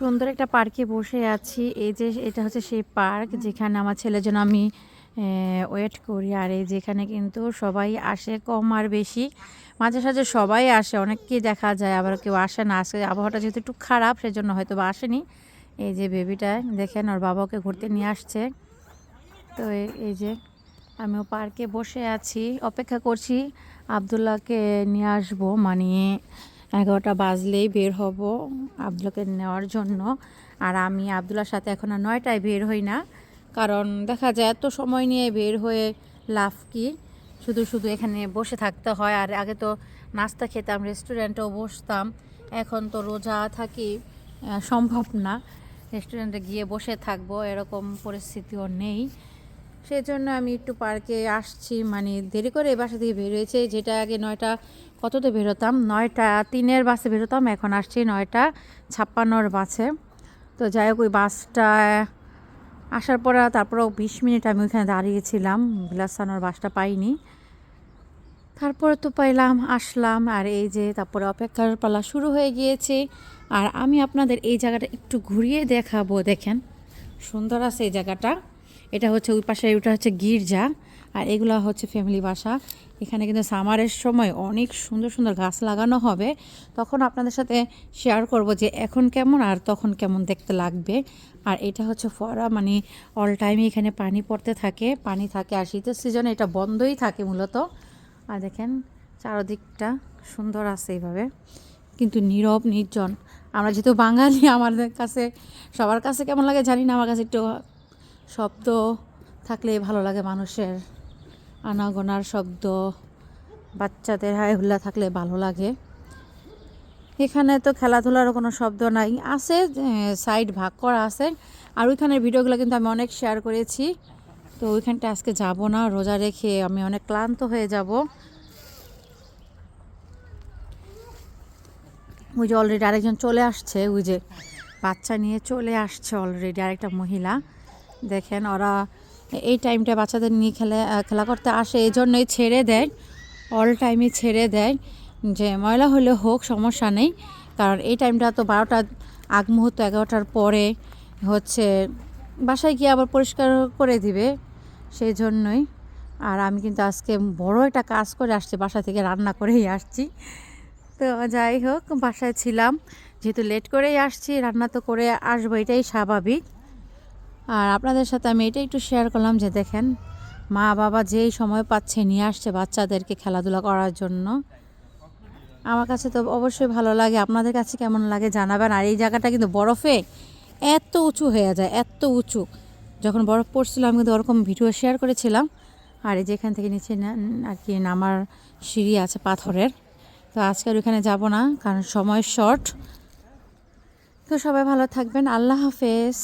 সুন্দর একটা পার্কে বসে আছি। এই যে এটা হচ্ছে সেই পার্ক যেখানে আমার ছেলের জন্য আমি ওয়েট করি। আর এই যেখানে কিন্তু সবাই আসে, কম আর বেশি, মাঝে সাঝে সবাই আসে, অনেককেই দেখা যায়, আবার কেউ আসে না। আজকে আবহাওয়াটা যেহেতু একটু খারাপ সেজন্য হয়তো বা আসেনি। এই যে বেবিটা দেখেন, ওর বাবাকে ঘুরতে নিয়ে আসছে। তো এই যে আমিও পার্কে বসে আছি, অপেক্ষা করছি আবদুল্লাহকে নিয়ে আসবো, মানে 11টা বাজলেই বের হব আবদুল্লাহকে নেওয়ার জন্য। আর আমি আবদুল্লার সাথে এখন আর 9টায় বের হই না, কারণ দেখা যায় এত সময় নিয়ে বের হয়ে লাভ কি, শুধু শুধু এখানে বসে থাকতে হয়। আর আগে তো নাস্তা খেতাম, রেস্টুরেন্টেও বসতাম, এখন তো রোজা থাকি, সম্ভব না রেস্টুরেন্টে গিয়ে বসে থাকবো, এরকম পরিস্থিতিও নেই। সেই জন্য আমি একটু পার্কে আসছি, মানে দেরি করে বাসা থেকে বের হয়েছে। যেটা আগে 9টা কততে বেরোতাম, 9টা 3-এর বাসে বেরোতাম, এখন আসছি 9টা 56-র বাসে। তো যাই হোক, ওই বাসটা আসার পর তারপরেও 20 মিনিট আমি ওইখানে দাঁড়িয়েছিলাম, বিলাসানোর বাসটা পাইনি। তারপরে তো পাইলাম, আসলাম। আর এই যে তারপরে অপেক্ষার পালা শুরু হয়ে গিয়েছে। আর আমি আপনাদের এই জায়গাটা একটু ঘুরিয়ে দেখাবো। দেখেন, সুন্দর আছে এই জায়গাটা। এটা হচ্ছে ওই পাশে, ওটা হচ্ছে গির্জা, আর এগুলো হচ্ছে ফ্যামিলি বাসা। এখানে কিন্তু সামারের সময় অনেক সুন্দর সুন্দর গাছ লাগানো হবে, তখন আপনাদের সাথে শেয়ার করব যে এখন কেমন আর তখন কেমন দেখতে লাগবে। আর এটা হচ্ছে ফোয়ারা, মানে অল টাইমই এখানে পানি পড়তে থাকে, পানি থাকে। আর শীতের সিজনে এটা বন্ধই থাকে মূলত। আর দেখেন চারদিকটা সুন্দর আছে এইভাবে, কিন্তু নীরব নির্জন। আমরা যেহেতু বাঙালি, আমাদের কাছে, সবার কাছে কেমন লাগে জানি না, আমার কাছে একটু শব্দ থাকলে ভালো লাগে, মানুষের আনাগোনার শব্দ, বাচ্চাদের হাই হুল্লা থাকলে ভালো লাগে। এখানে তো খেলাধুলারও কোনো শব্দ নাই, আছে সাইড ভাগ করা আছে। আর ওইখানের ভিডিওগুলো কিন্তু আমি অনেক শেয়ার করেছি। তো ওইখানটা আজকে যাব না, রোজা রেখে আমি অনেক ক্লান্ত হয়ে যাব। ওই যে অলরেডি আরেকজন চলে আসছে, ওই যে বাচ্চা নিয়ে চলে আসছে অলরেডি আরেকটা মহিলা। দেখেন, ওরা এই টাইমটা বাচ্চাদের নিয়ে খেলা করতে আসে, এই জন্যই ছেড়ে দেয়, অল টাইমে ছেড়ে দেয়, যে ময়লা হলে হোক সমস্যা নেই। কারণ এই টাইমটা তো 12টার আগ মুহূর্ত, 11টার পরে হচ্ছে বাসায় গিয়ে আবার পরিষ্কার করে দিবে, সেই জন্যই। আর আমি কিন্তু আজকে বড় একটা কাজ করে আসছি, বাসা থেকে রান্না করেই আসছি। তো যাই হোক, বাসায় ছিলাম যেহেতু, লেট করেই আসছি, রান্না তো করে আসবো, এটাই স্বাভাবিক। আর আপনাদের সাথে আমি এটাই একটু শেয়ার করলাম যে দেখেন, মা বাবা যেই সময় পাচ্ছে নিয়ে আসছে বাচ্চাদেরকে খেলাধুলা করার জন্য। আমার কাছে তো অবশ্যই ভালো লাগে, আপনাদের কাছে কেমন লাগে জানাবেন। আর এই জায়গাটা কিন্তু বরফে এত উঁচু হয়ে যায়, এত উঁচু। যখন বরফ পড়ছিল আমি কিন্তু ওরকম ভিডিও শেয়ার করেছিলাম। আর এই যেখান থেকে নিচে আর কি নামার সিঁড়ি আছে পাথরের। তো আজকে আর ওখানে যাব না, কারণ সময় শর্ট। তো সবাই ভালো থাকবেন, আল্লাহ হাফেজ।